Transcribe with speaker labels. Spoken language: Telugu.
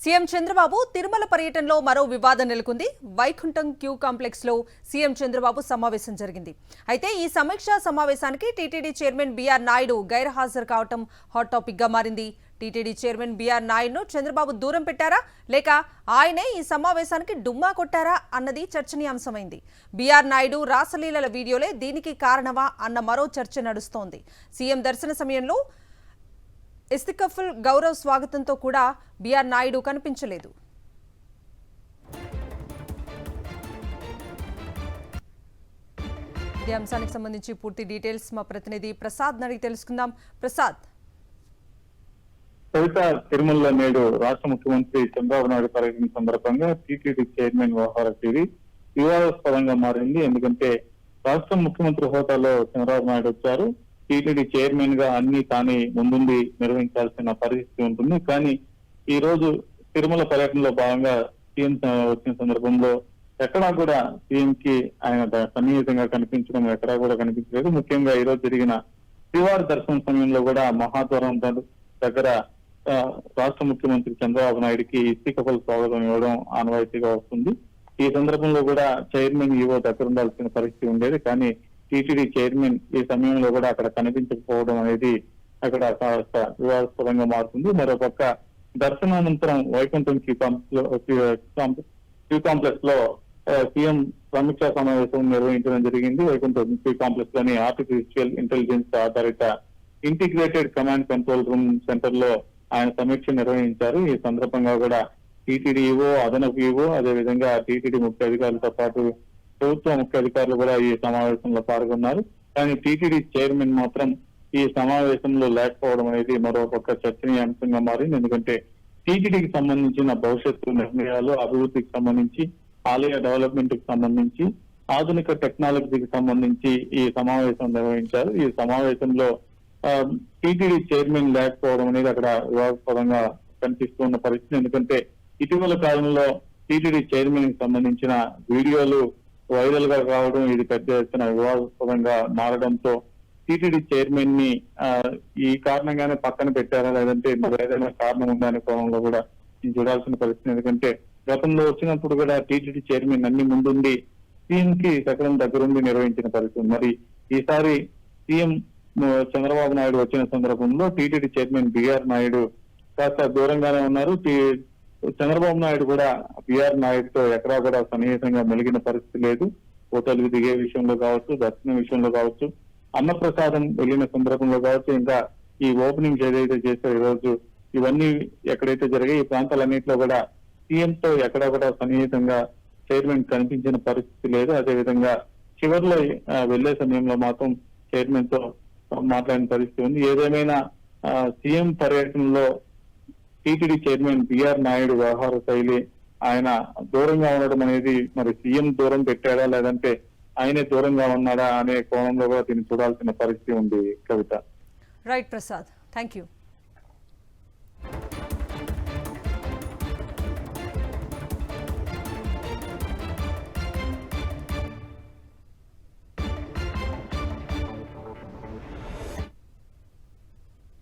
Speaker 1: సీఎం చంద్రబాబు తిరుమల పర్యటనలో మరో వివాదం నెలకొంది. వైకుంఠం క్యూ కాంప్లెక్స్ లో సీఎం చంద్రబాబు సమావేశం జరిగింది. అయితే ఈ సమీక్షా సమావేశానికి టీటీడీ చైర్మన్ బీఆర్ నాయుడు గైర్హాజరు కావటం హాట్ టాపిక్ గా మారింది. టీటీడీ చైర్మన్ బీఆర్ నాయుడును చంద్రబాబు దూరం పెట్టారా లేక ఆయనే ఈ సమావేశానికి డుమ్మా కొట్టారా అన్నది చర్చనీయాంశమైంది. బీఆర్ నాయుడు రాసలీలల వీడియోలే దీనికి కారణమా అన్న మరో చర్చ నడుస్తోంది. సీఎం దర్శన సమయంలో ఇస్తికఫుల్ గౌరవ్ స్వాగతంతో కూడా బీఆర్ నాయుడు కనిపించలేదు. ఈ అంశానికి సంబంధించి పూర్తి డీటెయిల్స్ మా ప్రతినిధి ప్రసాద్ అడిగి తెలుసుకుందాం. ప్రసాద్,
Speaker 2: కవిత తిరుమలలో నేడు రాష్ట్ర ముఖ్యమంత్రి చంద్రబాబు నాయుడు పర్యటన సందర్భంగా టీటీడీ చైర్మన్ వ్యవహార తీరి వివాదాస్పదంగా మారింది. ఎందుకంటే రాష్ట్ర ముఖ్యమంత్రి హోదాలో చంద్రబాబు నాయుడు వచ్చారు. టీటీడీ చైర్మన్ గా అన్ని తానే ముందుండి నిర్వహించాల్సిన పరిస్థితి ఉంటుంది. కానీ ఈ రోజు తిరుమల పర్యటనలో భాగంగా సీఎం వచ్చిన సందర్భంలో ఎక్కడా కూడా సీఎం కి ఆయన సన్నిహితంగా కనిపించడం ఎక్కడా కూడా కనిపించలేదు. ముఖ్యంగా ఈ రోజు జరిగిన శ్రీవారి దర్శనం సమయంలో కూడా మహాద్వారం దగ్గర రాష్ట్ర ముఖ్యమంత్రి చంద్రబాబు నాయుడికి ఇస్తికఫల్ స్వాగతం ఇవ్వడం ఆనవాయితీగా వస్తుంది. ఈ సందర్భంగా కూడా చైర్మన్ ఈవో దగ్గర ఉండాల్సిన పరిస్థితి ఉండేది. కానీ టీటీడీ చైర్మన్ ఈ సమయంలో కూడా అక్కడ కనిపించకపోవడం అనేది అక్కడ కాస్త వివాదాస్పదంగా మారుతుంది. మరోపక్క దర్శనానంతరం వైకుంఠం క్యూ కాంప్లెక్స్ లో సీఎం సమీక్షా సమావేశం నిర్వహించడం జరిగింది. వైకుంఠం క్యూ కాంప్లెక్స్ లోని ఆర్టిఫిషియల్ ఇంటెలిజెన్స్ ఆధారిత integrated command control room centre లో ఆయన సమీక్ష నిర్వహించారు. ఈ సందర్భంగా కూడా టీటీడీ ఈవో, అదనపు ఈవో, అదేవిధంగా టీటీడీ ముఖ్య అధికారులతో పాటు ప్రభుత్వ ముఖ్య అధికారులు కూడా ఈ సమావేశంలో పాల్గొన్నారు. కానీ టీటీడీ చైర్మన్ మాత్రం ఈ సమావేశంలో లేకపోవడం అనేది మరోపక్క చర్చనీయాంశంగా మారింది. ఎందుకంటే టీటీడీకి సంబంధించిన భవిష్యత్తు నిర్ణయాలు, అభివృద్ధికి సంబంధించి, ఆలయ డెవలప్మెంట్ కి సంబంధించి, ఆధునిక టెక్నాలజీకి సంబంధించి ఈ సమావేశం నిర్వహించారు. ఈ సమావేశంలో టీటీడీ చైర్మన్ లేకపోవడం అనేది అక్కడ వివాదాస్పదంగా కనిపిస్తున్న పరిస్థితి. ఎందుకంటే ఇటీవల కాలంలో టీటీడీ చైర్మన్ కి సంబంధించిన వీడియోలు వైరల్ గా కావడం, ఇది పెద్ద ఎత్తున వివాదాస్పదంగా మారడంతో టీటీడీ చైర్మన్ ని ఈ కారణంగానే పక్కన పెట్టారా లేదంటే ఏదైనా కారణం ఉందా అనే కోణంలో కూడా చూడాల్సిన పరిస్థితి. ఎందుకంటే గతంలో వచ్చినప్పుడు కూడా టీటీడీ చైర్మన్ అన్ని ముందుండి సీఎం కి సకలం దగ్గరుండి నిర్వహించిన పరిస్థితి. మరి ఈసారి సీఎం చంద్రబాబు నాయుడు వచ్చిన సందర్భంలో టీటీడీ చైర్మన్ బీఆర్ నాయుడు కాస్త దూరంగానే ఉన్నారు. చంద్రబాబు నాయుడు కూడా బీఆర్ నాయుడుతో ఎక్కడా కూడా సన్నిహితంగా మెలిగిన పరిస్థితి లేదు. హోటల్కి దిగే విషయంలో కావచ్చు, దర్శనం విషయంలో కావచ్చు, అన్నప్రసాదం వెళ్లిన సందర్భంలో కావచ్చు, ఇంకా ఈ ఓపెనింగ్ ఏదైతే చేశారో ఈ రోజు ఇవన్నీ ఎక్కడైతే జరిగాయి ఈ ప్రాంతాలన్నింటిలో కూడా సీఎంతో ఎక్కడా కూడా సన్నిహితంగా చైర్మన్ కనిపించిన పరిస్థితి లేదు. అదేవిధంగా చివరిలో వెళ్లే సమయంలో మాత్రం చైర్మన్ తో మాట్లాడిన పరిస్థితి ఉంది. ఏదేమైనా సీఎం పర్యటనలో టీటీడీ చైర్మన్ బీఆర్ నాయుడు వ్యవహార శైలి, ఆయన దూరంగా ఉండడం అనేది మరి సీఎం దూరం పెట్టాడా లేదంటే ఆయనే దూరంగా ఉన్నాడా అనే కోణంలో కూడా దీన్ని చూడాల్సిన పరిస్థితి ఉంది. Kavitha.
Speaker 1: Right Prasad, thank you.